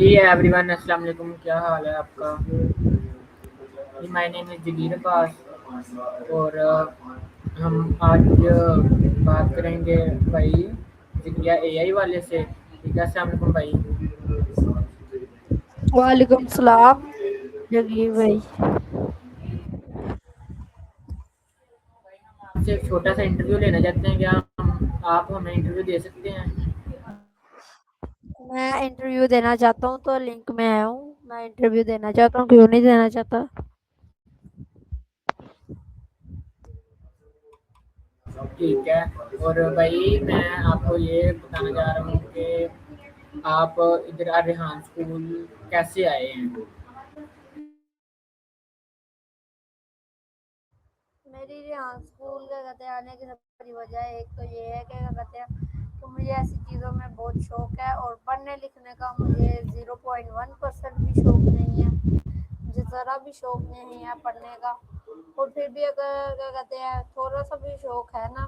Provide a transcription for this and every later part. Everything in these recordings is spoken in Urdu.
جی ایوری ون السلام علیکم، کیا حال ہے آپ کا؟ جی مائی نیم از جگیر پاس، اور ہم آج بات کریں گے بھائی ذکریہ اے آئی والے سے. ٹھیک ہے، السلام علیکم بھائی. وعلیکم السلام جگیر بھائی. آپ سے ایک چھوٹا سا انٹرویو لینا چاہتے ہیں، کیا آپ ہمیں انٹرویو دے سکتے ہیں؟ میں انٹرویو دینا چاہتا ہوں تو لنک میں آیا ہوں. میں انٹرویو دینا چاہتا ہوں، کیوں نہیں دینا چاہتا. ٹھیک ہے. اور بھائی میں آپ کو یہ بتانا چاہ رہا ہوں کہ آپ ادھر ریحان اسکول کیسے آئے ہیں؟ میری ریحان اسکول کا کہتے ہیں آنے کی سب سے بڑی وجہ ایک تو یہ ہے کہ کہتے ہیں کہ مجھے ایسی چیزوں میں بہت شوق ہے، اور پڑھنے لکھنے کا مجھے 0.1% بھی شوق نہیں ہے. مجھے ذرا بھی شوق نہیں ہے پڑھنے کا. اور پھر بھی اگر کیا کہتے ہیں تھوڑا سا بھی شوق ہے نا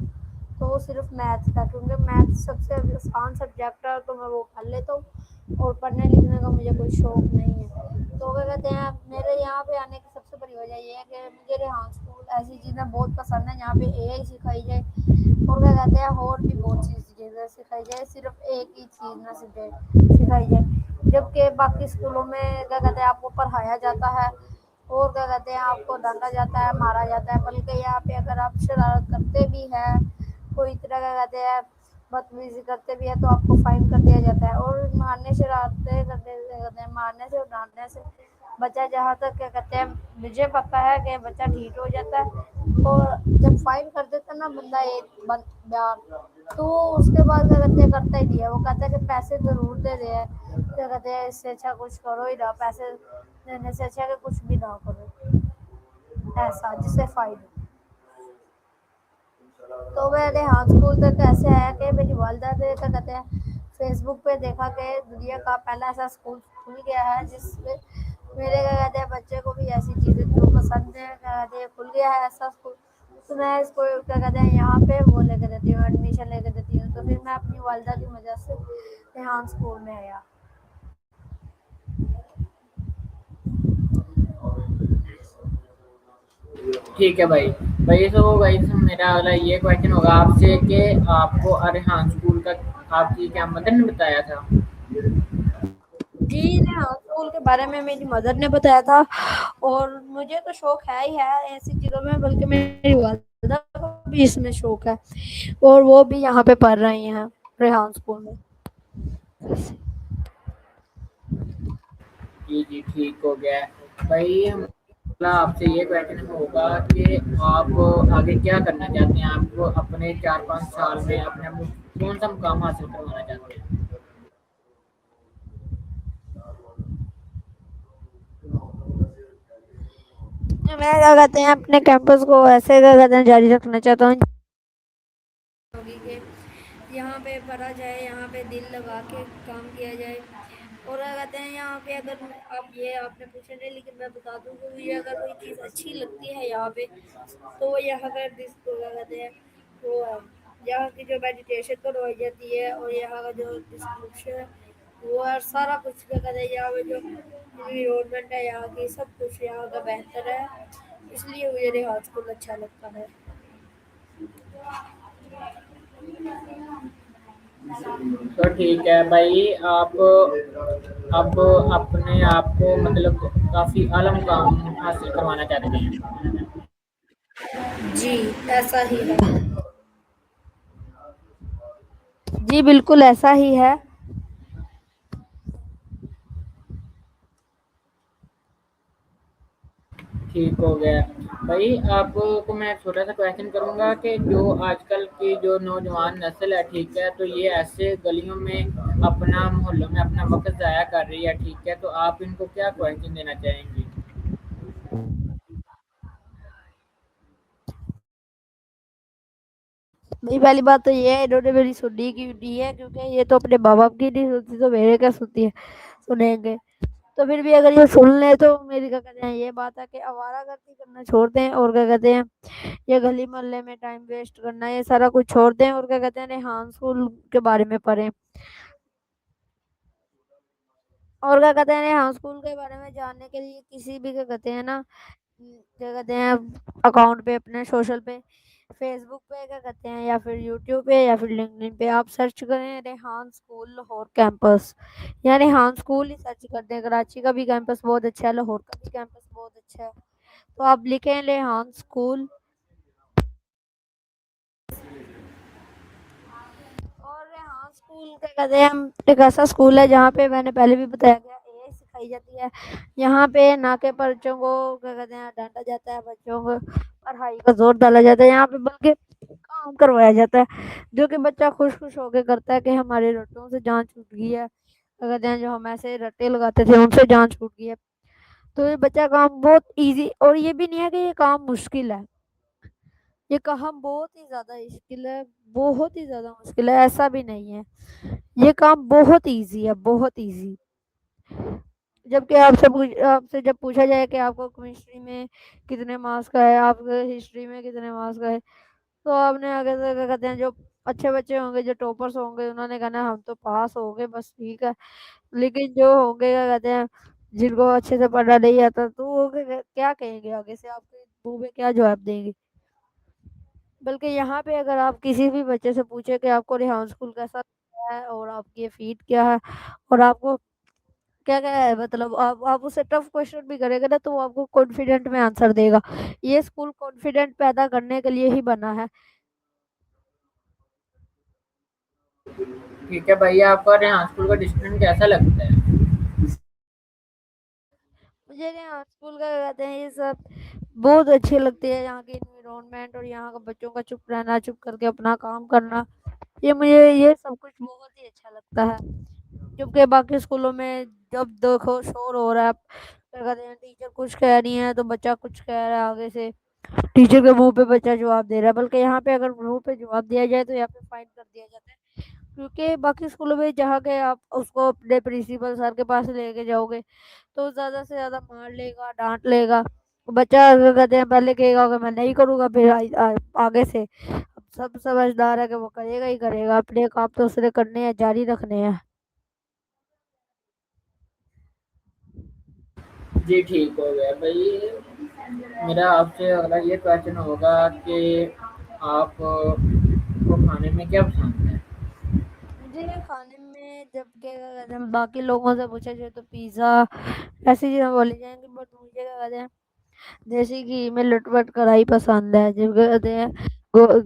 تو وہ صرف میتھس کا، کیونکہ میتھس سب سے آسان سبجیکٹ ہے تو میں وہ پڑھ لیتا ہوں، اور پڑھنے لکھنے کا مجھے کوئی شوق نہیں ہے. تو کیا کہتے ہیں میرے یہاں پہ آنے کی سب سے بڑی وجہ یہ ہے کہ مجھے ریحان اسکول ایسی چیزیں بہت پسند ہیں جہاں پہ اے آئی سکھائی جائے، اور کیا کہتے ہیں اور بھی بہت چیزیں سکھائی جائے، صرف ایک ہی چیز نہ سکھائی جائے. جبکہ باقی اسکولوں میں کیا کہتے ہیں آپ کو پڑھایا جاتا ہے اور کیا کہتے ہیں آپ کو ڈانٹا جاتا ہے، مارا جاتا ہے. بلکہ یہاں پہ اگر آپ شرارت کرتے بھی ہیں، کوئی طرح کا کہتے ہیں بدتمیزی کرتے بھی ہے تو آپ کو فائن کر دیا جاتا ہے. اور مارنے شرارتیں کرتے ہیں، مارنے سے اور ڈانٹنے سے بچہ جہاں تک کیا کہتے ہیں مجھے پتا ہے کہ بچہ ٹھیک ہو جاتا ہے. اور جب فائن کر دیتا نا بندہ ایک بار تو اس کے بعد کیا کہتے ہیں کرتا ہی نہیں ہے. وہ کہتا ہے کہ پیسے ضرور دے دے ہیں، کیا کہتے ہیں اس سے اچھا کچھ کرو ہی نہ، پیسے دینے سے اچھا کہ کچھ بھی نہ کرو ایسا جس سے فائدہ. تو میں ریحان اسکول تک ایسے آیا کہ میری والدہ نے کیا کہتے ہیں فیس بک پہ دیکھا کہ دنیا کا پہلا ایسا اسکول کھل گیا ہے جس میں میرے کیا کہتے ہیں بچے کو بھی ایسی چیزیں جو پسند ہے کیا کہتے ہیں کھل گیا ہے ایسا اسکول. تو میں اس کو کیا کہتے ہیں یہاں پہ وہ لے کے دیتی ہوں، ایڈمیشن لے کے دیتی ہوں. تو پھر میں اپنی والدہ کی وجہ سے ریحان اسکول میں آیا. ٹھیک ہے بھائی. بھائی میرا اگلا یہ کویشچن ہوگا آپ سے کہ آپ کو ریحان اسکول کا آپ کی کیا مدر نے بتایا تھا؟ جی ریحان اسکول کے بارے میں میری مدر نے بتایا تھا، اور مجھے تو شوق ہے ہی ہے ایسی چیزوں میں، بلکہ میری والدہ کو بھی اس میں شوق ہے، اور وہ بھی یہاں پہ پڑھ رہی ہیں ریحان اسکول میں. جی جی ٹھیک ہو گیا بھائی. آپ سے یہ کویشچن ہوگا کہ آپ آگے کیا کرنا چاہتے ہیں؟ آپ کو اپنے 4-5 سال میں اپنے کون سا مقام حاصل کروانا چاہتے ہیں؟ میں کیا کہتے ہیں اپنے کیمپس کو ایسے کیا کہتے ہیں جاری رکھنا چاہتا ہوں کہ یہاں پہ پڑھا جائے، یہاں پہ دل لگا کے کام کیا جائے. اور کیا کہتے ہیں یہاں پہ اگر آپ نے پوچھا نہیں لیکن میں بتا دوں کہ مجھے اگر کوئی چیز اچھی لگتی ہے یہاں پہ تو وہ یہاں کا کیا کہتے ہیں وہ یہاں کی جو میڈیٹیشن کروائی جاتی ہے، اور یہاں کا جو ڈسکرپشن ہے وہ سارا کچھ کیا کہتے ہیں یہاں پہ جو انوائرمنٹ ہے یہاں کی سب کچھ یہاں کا بہتر ہے. اس لیے مجھے ریحان اسکول اچھا لگتا ہے. تو ٹھیک ہے بھائی. آپ اب اپنے آپ کو مطلب کافی اعلی مقام حاصل کروانا چاہتے ہیں؟ جی ایسا ہی ہے. جی بالکل ایسا ہی ہے. ٹھیک ہو گیا بھائی. آپ کو میں چھوٹا سا کویشچن کروں گا کہ جو آج کل کی جو نوجوان نسل ہے، ٹھیک ہے، تو یہ ایسے گلیوں میں اپنا محلوں میں اپنا وقت ضائع کر رہی ہے، ٹھیک ہے، تو آپ ان کو کیا کویشچن دینا چاہیں گے؟ میری پہلی بات تو یہ ہے انہوں نے میری سنی کی دی ہے، کیونکہ یہ تو اپنے ماں باپ کی نہیں سنتی تو میرے کیا سنتی ہے سنیں گے. تو پھر بھی اگر یہ سن لیں تو میری کیا کہتے ہیں یہ بات ہے کہ آوارہ گردی کرنا چھوڑ دیں، اور کیا کہتے ہیں یہ گلی محلے میں ٹائم ویسٹ کرنا یہ سارا کچھ چھوڑ دیں، اور کیا کہتے ہیں ریحان اسکول کے بارے میں پڑھیں. اور کیا کہتے ہیں ہاں اسکول کے بارے میں جاننے کے لیے کسی بھی کیا کہتے ہیں نا کیا کہتے ہیں اکاؤنٹ پہ اپنے سوشل پہ فیس بک پہ کیا کہتے ہیں یا پھر یوٹیوب پہ یا پھر لنکڈن پہ آپ سرچ کریں ریحان اسکول لاہور کیمپس، یا ریحان اسکول ہی سرچ کرتے ہیں۔ کراچی کا بھی کیمپس بہت اچھا ہے، لاہور کا بھی کیمپس بہت اچھا ہے، تو آپ لکھیں ریحان اسکول۔ اور ریحان اسکول کیا کہتے ہیں ایک ایسا اسکول ہے جہاں پہ میں نے پہلے بھی بتایا گیا اے آئی سکھائی جاتی ہے۔ یہاں پہ نہ کہ بچوں کو کیا کہتے ہیں ڈانٹا جاتا ہے، بچوں کو پڑھائی کا زور ڈالا جاتا ہے، یہاں پہ بلکہ کام کروایا جاتا ہے جو کہ بچہ خوش خوش ہو کے کرتا ہے کہ ہمارے رٹوں سے جان چھوٹ گئی ہے، کیا کہتے ہیں جو ہم ایسے رٹے لگاتے تھے ان سے جان چھوٹ گئی ہے۔ تو یہ بچہ کام بہت ایزی، اور یہ بھی نہیں ہے کہ یہ کام مشکل ہے، یہ کام بہت ہی زیادہ مشکل ہے، بہت ہی زیادہ مشکل ہے، ایسا بھی نہیں ہے، یہ کام بہت ایزی ہے، بہت ایزی۔ جبکہ آپ سے جب پوچھا جائے کہ آپ کو کیمسٹری میں کتنے مارکس کا ہے، آپ کو ہسٹری میں کتنے مارکس کا ہے، تو آپ نے آگے سے کیا کہتے ہیں جو اچھے بچے ہوں گے، جو ٹاپرس ہوں گے، انہوں نے کہنا ہم تو پاس ہو گئے بس ٹھیک ہے۔ لیکن جو ہوں گے کیا کہتے ہیں جن کو اچھے سے پڑھنا نہیں آتا تو وہ کیا کہیں گے آگے سے، آپ کے منہ میں کیا جواب دیں گے؟ بلکہ یہاں پہ اگر آپ کسی بھی بچے سے پوچھیں کہ آپ کو ریحان اسکول کیسا لگتا ہے اور آپ کی فیٹ کیا ہے اور آپ کو کیا کیا ہے، مطلب آپ اسے ٹف کوشچن بھی کرے گا نا تو وہ آپ کو کانفیڈنٹ میں آنسر دے گا۔ یہ اسکول کانفیڈنٹ پیدا کرنے کے لیے ہی بنا ہے۔ ٹھیک ہے بھائی، آپ کا ریحان اسکول کا ڈسپلن کیسا لگتا ہے؟ مجھے یہاں اسکول کا کہتے ہیں یہ سب بہت اچھے لگتے ہیں، یہاں کی انوائرمنٹ اور یہاں کا بچوں کا چپ رہنا، چپ کر کے اپنا کام کرنا، یہ مجھے یہ سب کچھ بہت ہی اچھا لگتا ہے۔ جبکہ باقی اسکولوں میں جب دیکھو شور ہو رہا ہے، کیا کہتے ہیں ٹیچر کچھ کہہ رہی ہیں تو بچہ کچھ کہہ رہا ہے، آگے سے ٹیچر کے منہ پہ بچہ جواب دے رہا ہے، بلکہ یہاں پہ اگر منہ پہ جواب دیا جائے تو یہاں پہ فائن کر دیا جاتا ہے۔ کیونکہ باقی اسکولوں میں جہاں کے آپ اس کو اپنے پرنسپل سر کے پاس لے کے جاؤ گے تو زیادہ سے زیادہ مار لے گا، ڈانٹ لے گا، بچہ کہتے ہیں پہلے کہے گا کہ میں نہیں کروں گا، پھر آگے سے سب سمجھدار ہے کہ وہ کرے گا ہی کرے گا، اپنے کام تو اس نے کرنے ہیں، جاری رکھنے ہیں۔ جی ٹھیک ہو گیا بھائی، میرا آپ سے اگلا یہ کویشچن ہوگا کہ آپ کو کھانے میں کیا پسند ہے؟ مجھے کھانے میں جب کہ باقی لوگوں سے پوچھا جائے تو پیزا ایسی چیزیں بولی جائیں گی، بٹ مجھے کیا کہتے ہیں دیسی گھی میں لٹ پٹ کڑھائی پسند ہے، جو کہتے ہیں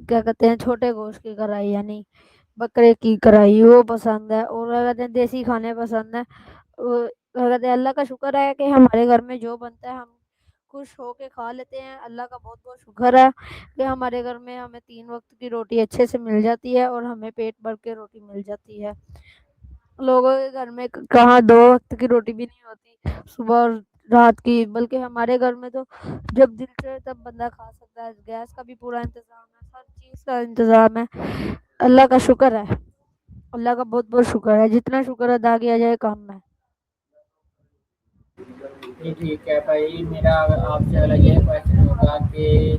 کیا کہتے ہیں چھوٹے گوشت کی کڑھائی، یعنی بکرے کی کڑھائی، وہ پسند ہے، اور کیا کہتے ہیں دیسی کھانے پسند ہیں۔ کیا کہتے ہیں اللہ کا شکر ہے کہ ہمارے گھر میں جو بنتا ہے ہم خوش ہو کے کھا لیتے ہیں، اللہ کا بہت بہت شکر ہے کہ ہمارے گھر میں ہمیں 3 وقت کی روٹی اچھے سے مل جاتی ہے اور ہمیں پیٹ بھر کے روٹی مل جاتی ہے۔ لوگوں کے گھر میں کہاں 2 وقت کی روٹی بھی نہیں ہوتی، صبح اور رات کی، بلکہ ہمارے گھر میں تو جب دل چاہے تب بندہ کھا سکتا ہے، گیس کا بھی پورا انتظام ہے، ہر چیز کا انتظام ہے۔ اللہ کا شکر ہے، اللہ کا بہت بہت شکر ہے، جتنا شکر ادا کیا جائے کم ہے۔ جی ٹھیک ہے بھائی، میرا آپ سے اگلا یہ کویشچن ہوگا کہ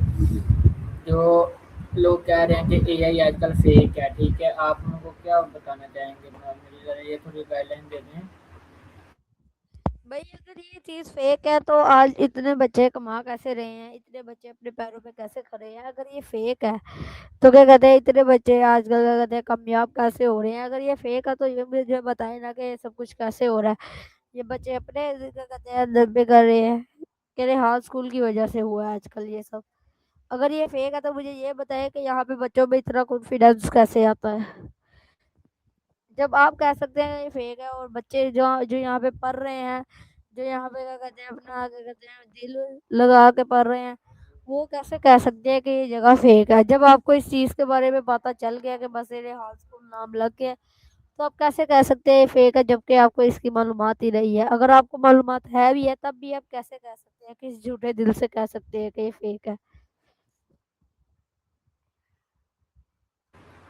جو لوگ کہہ رہے ہیں کہ اے آئی آج کل فیک ہے، ٹھیک ہے، آپ ان کو کیا بتانا چاہیں گے؟ مجھے ذرا یہ تھوڑی گائیڈ لائن دے دیں۔ بھائی اگر یہ چیز فیک ہے تو آج اتنے بچے کما کیسے رہے ہیں، اتنے بچے اپنے پیروں پہ کیسے کھڑے ہیں؟ اگر یہ فیک ہے تو کیا کہتے ہیں اتنے بچے آج کل کیا کہتے ہیں کامیاب کیسے ہو رہے ہیں؟ اگر یہ فیک ہے تو یہ مجھے بتائیں نا کہ یہ سب کچھ کیسے ہو رہا ہے؟ یہ بچے اپنے کیا کہتے ہیں دبے کر رہے ہیں کہ ریحان اسکول کی وجہ سے ہوا ہے آج کل یہ سب۔ اگر یہ فیک ہے تو مجھے یہ بتائیں کہ یہاں پہ بچوں میں اتنا کانفیڈینس کیسے آتا ہے؟ جب آپ کہہ سکتے ہیں یہ فیک ہے اور بچے جو جو یہاں پہ پڑھ رہے ہیں، جو یہاں پہ کیا کہتے ہیں اپنا کیا کہتے ہیں دل لگا کے پڑھ رہے ہیں، وہ کیسے کہہ سکتے ہیں کہ یہ جگہ فیک ہے؟ جب آپ کو اس چیز کے بارے میں پتہ چل گیا کہ بس یہ ہائی اسکول نام لگ گیا تو آپ کیسے کہہ سکتے ہیں یہ فیک ہے جبکہ آپ کو اس کی معلومات ہی نہیں ہے؟ اگر آپ کو معلومات ہے بھی ہے تب بھی آپ کیسے کہہ سکتے ہیں، کس جھوٹے دل سے کہہ سکتے ہیں کہ یہ فیک ہے؟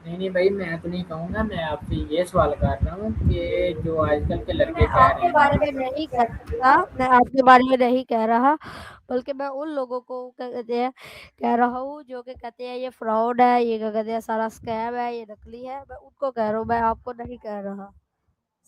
نہیں نہیں بھائی، میں تو نہیں کہوں گا، میں آپ سے یہ سوال کر رہا ہوں کہ جو آج کل کے میں لڑکے کہہ آپ رہے کے بارے ہیں۔ میں نہیں کہہ سکتا، میں آپ کے بارے میں نہیں کہہ رہا، بلکہ میں ان لوگوں کو کیا کہتے ہیں کہہ رہا ہوں جو کہ کہتے ہیں یہ فراڈ ہے، یہ کیا کہتے ہیں سارا اسکیم ہے، یہ نکلی ہے، میں ان کو کہہ رہا ہوں، میں آپ کو نہیں کہہ رہا۔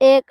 1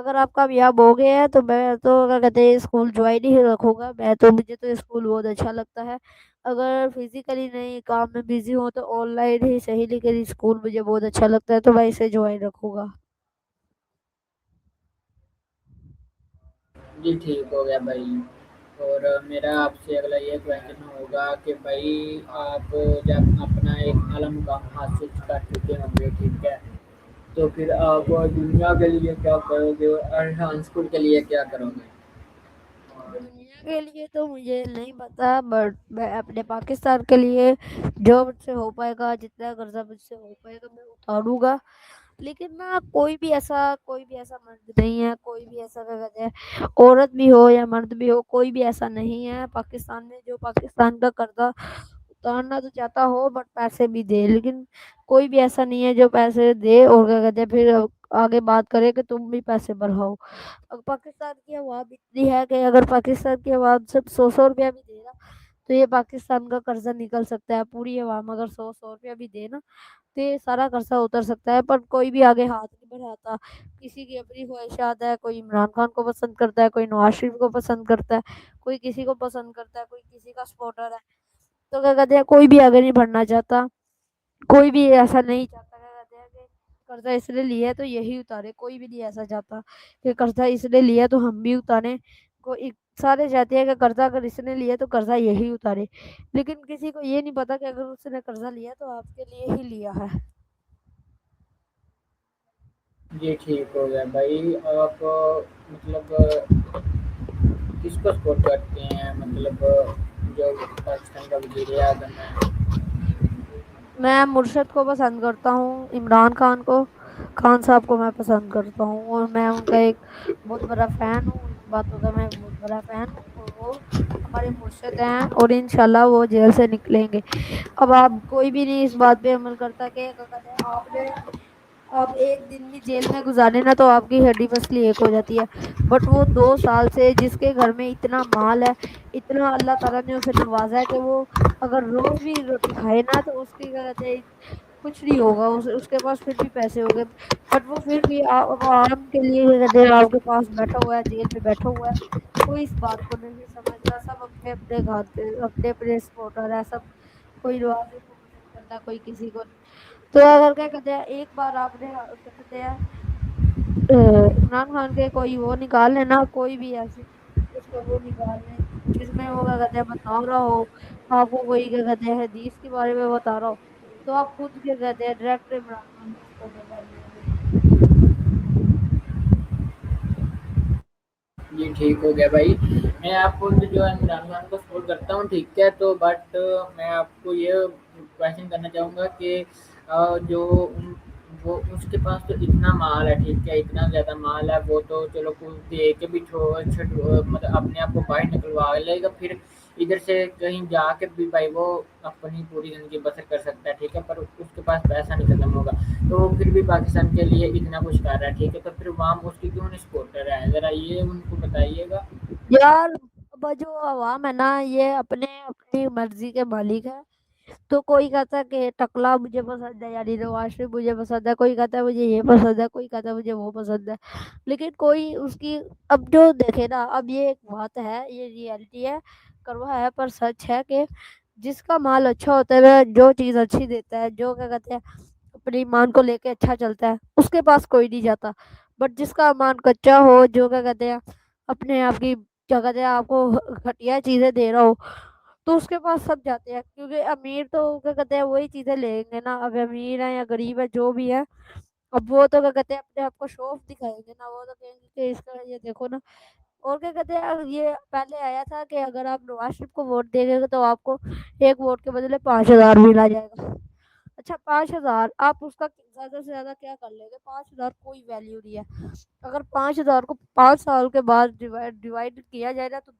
اگر آپ کامیاب ہو گئے ہیں تو میں تو کیا کہتے ہیں اسکول جوائن ہی رکھوں گا میں تو، مجھے تو اسکول بہت اچھا لگتا ہے۔ اگر فزیکلی نہیں کام میں بزی ہوں تو آن لائن ہی صحیح، لیکن اسکول مجھے بہت اچھا لگتا ہے تو میں اسے جوائن رکھوں گا۔ جی ٹھیک ہو گیا بھائی۔ اور میرا آپ سے اگلا یہ کویشچن ہوگا کہ بھائی آپ جب اپنا ایک اعلیٰ مقام حاصل کر چکے ہوں گے، ٹھیک ہے، تو پھر آپ دنیا کے لیے کیا کرو گے اور اسکول کے لیے کیا کرو گے؟ دنیا کے لیے تو مجھے نہیں پتا، بٹ میں اپنے پاکستان کے لیے جو مجھ سے ہو پائے گا، جتنا قرضہ مجھ سے ہو پائے گا میں اتاروں گا۔ لیکن نا کوئی بھی ایسا مرد نہیں ہے، کوئی بھی ایسا کیا کہتے ہیں عورت بھی ہو یا مرد بھی ہو، کوئی بھی ایسا نہیں ہے پاکستان میں جو پاکستان کا قرضہ اتارنا تو چاہتا ہو بٹ پیسے بھی دے، لیکن کوئی بھی ایسا نہیں ہے جو پیسے دے اور کیا کہتے ہیں پھر آگے بات کرے کہ تم بھی پیسے بڑھاؤ۔ اب پاکستان کی عوام اتنی ہے کہ اگر پاکستان کی عوام صرف 100 100 روپیہ بھی دے نا تو یہ پاکستان کا قرضہ نکل سکتا ہے۔ پوری عوام اگر 100 100 روپیہ بھی دے نا تو یہ سارا قرضہ اتر سکتا ہے، پر کوئی بھی آگے ہاتھ نہیں بڑھاتا۔ کسی کی اپنی خواہشات ہے، کوئی عمران خان کو پسند کرتا ہے، کوئی نواز شریف کو پسند کرتا ہے، کوئی کسی کو پسند کرتا ہے، کوئی کسی کا سپورٹر ہے، تو کیا کہتے ہیں کوئی بھی آگے نہیں بڑھنا چاہتا، کوئی بھی ایسا نہیں چاہتا کیا کہتے ہیں کہ قرضہ اس نے لیا ہے تو یہی اتارے، کوئی بھی نہیں ایسا چاہتا کہ قرضہ اس نے لیا تو ہم بھی اتاریں۔ کوئی سارے چاہتے ہیں کہ قرضہ اگر اس نے لیا تو قرضہ یہی اتارے، لیکن کسی کو یہ نہیں پتا کہ اگر اس نے قرضہ لیا تو آپ کے لیے ہی لیا ہے۔ جی ٹھیک ہو گیا بھائی۔ آپ مطلب کس کو سپورٹ کرتے ہیں، مطلب جو پاکستان کا وزیر اعظم ہے؟ میں مرشد کو پسند کرتا ہوں، عمران خان کو، خان صاحب کو میں پسند کرتا ہوں، اور میں ان کا ایک بہت بڑا فین ہوں، ان کی باتوں کا میں بہت بڑا فین ہوں، اور وہ ہمارے مرشد ہیں اور انشاءاللہ وہ جیل سے نکلیں گے۔ اب آپ کوئی بھی نہیں اس بات پہ عمل کرتا کہ کیا کہتے ہیں آپ ایک دن بھی جیل میں گزارے نا تو آپ کی ہڈی پسلی ایک ہو جاتی ہے، بٹ وہ 2 سال سے جس کے گھر میں اتنا مال ہے، اتنا اللہ تعالیٰ نے اسے نوازا ہے کہ وہ اگر روز بھی روٹی کھائے نا تو اس کی کیا کہتے ہیں کچھ نہیں ہوگا، اس کے پاس پھر بھی پیسے ہوگے، بٹ وہ پھر بھی عوام کے لیے کیا کہتے ہیں آپ کے پاس بیٹھا ہوا ہے، جیل میں بیٹھا ہوا ہے۔ کوئی اس بات کو نہیں سمجھتا، سب اپنے اپنے گھر پہ اپنے اپنے سپورٹر ہے سب، کوئی نواز کو پسند کرتا ہے، کوئی کسی کو نہیں۔ تو اگر کیا کہتے ہیں ایک بار آپ نے کیا کہتے ہیں عمران خان کے کوئی وہ نکال لینا، کوئی بھی ایسی اس کا وہ نکال لیں جس میں وہ کیا کہتے ہیں بتا رہا ہو آپ کو، کوئی کیا کہتے ہیں حدیث کے بارے میں بتا رہا ہو تو آپ خود کیا کہتے ہیں ڈائریکٹ عمران خان کے سپورٹر بن جاؤ گے۔ جی ٹھیک ہو گیا بھائی۔ میں آپ کو جو ہے عمران خان کو سپورٹ کرتا ہوں، ٹھیک ہے، تو بٹ میں آپ کو یہ کویشچن کرنا چاہوں گا کہ جو وہ اس کے پاس تو اتنا مال ہے، ٹھیک ہے، اتنا زیادہ مال ہے، وہ تو چلو کچھ دے کے بھی مطلب اپنے آپ کو باہر نکلوا لے گا، پھر ادھر سے کہیں جا کے بھی بھائی وہ اپنی پوری زندگی بسر کر سکتا ہے، ٹھیک ہے، پر اس کے پاس پیسہ نہیں ختم ہوگا، تو وہ پھر بھی پاکستان کے لیے اتنا کچھ کر رہا ہے، ٹھیک ہے، تو پھر وہاں اس کی کیوں نہیں سپورٹ کر رہا ہے؟ ذرا یہ ان کو بتائیے گا۔ یار اب جو عوام ہے نا یہ اپنی مرضی کے مالک ہے، تو کوئی کہتا ہے کہ ٹکلا مجھے پسند ہے یعنی نواز شریف مجھے پسند ہے، کوئی کہتا ہے مجھے یہ پسند ہے، کوئی کہتا ہے مجھے وہ پسند ہے، لیکن کوئی اس کی اب جو دیکھے نا، اب یہ ایک بات ہے، یہ ریئلٹی ہے، کروا ہے پر سچ ہے کہ جس کا مال اچھا ہوتا ہے، جو چیز اچھی دیتا ہے، جو کیا کہتے ہیں اپنے ایمان کو لے کے اچھا چلتا ہے، اس کے پاس کوئی نہیں جاتا، بٹ جس کا ایمان کچا ہو، جو کیا کہتے ہیں اپنے آپ کی کیا کہتے ہیں آپ کو گھٹیا چیزیں دے رہا ہو تو اس کے پاس سب جاتے ہیں، کیونکہ امیر تو کیا کہتے ہیں وہی چیزیں لیں گے نا، اب امیر ہے یا غریب ہے جو بھی ہے، اب وہ تو کیا کہتے ہیں اپنے آپ کو شو آف دکھائیں گے نا، وہ تو کہیں گے کہ اس کا یہ دیکھو نا، اور کیا کہتے ہیں یہ پہلے آیا تھا کہ اگر آپ نواز شریف کو ووٹ دیں گے تو آپ کو ایک ووٹ کے بدلے 5,000 ملا جائے گا۔ اچھا 5,000 آپ اس کا زیادہ سے زیادہ کیا کر لیں گے؟ 5,000 کوئی ویلیو نہیں ہے، اگر 5,000 کو 5 سال کے بعد ڈیوائڈ کیا جائے نا تو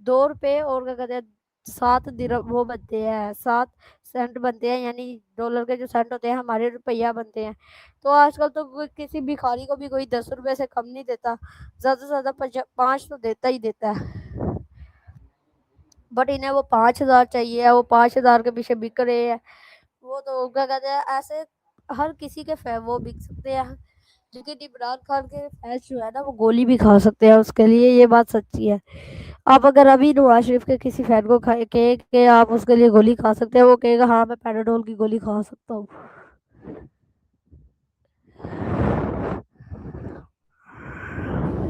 2 روپے اور کیا کہتے ہیں 7 درہم وہ بنتے ہیں، 7 سینٹ بنتے ہیں، یعنی ڈالر کے جو سینٹ ہوتے ہیں ہمارے روپیہ بنتے ہیں، تو آج کل تو کسی بھکاری کو بھی کوئی 10 روپے سے کم نہیں دیتا، زیادہ سے زیادہ 5 تو دیتا ہی دیتا ہے، بٹ انہیں وہ 5,000 چاہیے، وہ 5,000 کے پیچھے بک رہے ہیں، وہ تو کیا کہتے ہیں ایسے ہر کسی کے وہ بک سکتے ہیں، لیکن عمران خان کے فینس جو ہے نا وہ گولی بھی کھا سکتے ہیں اس کے لیے، یہ بات سچی ہے. آپ اگر ابھی نواز شریف کے کسی فین کو کہیں کہ آپ اس کے لیے گولی کھا سکتے ہیں، وہ کہے گا ہاں میں پیناڈول کی گولی کھا سکتا ہوں.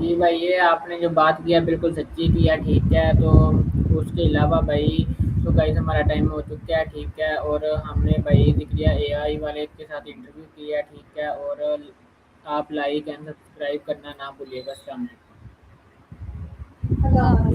جی بھائی، یہ آپ نے جو بات کیا بالکل سچی کیا، ٹھیک ہے. تو اس کے علاوہ بھائی تو گائز ہمارا ٹائم ہو چکا ہے، ٹھیک ہے. اور ہم نے بھائی ذکریہ اے آئی والے کے ساتھ انٹرویو کیا، ٹھیک ہے. اور آپ لائک اینڈ سبسکرائب کرنا نہ بھولیے گا. السلام علیکم. اللہ حافظ.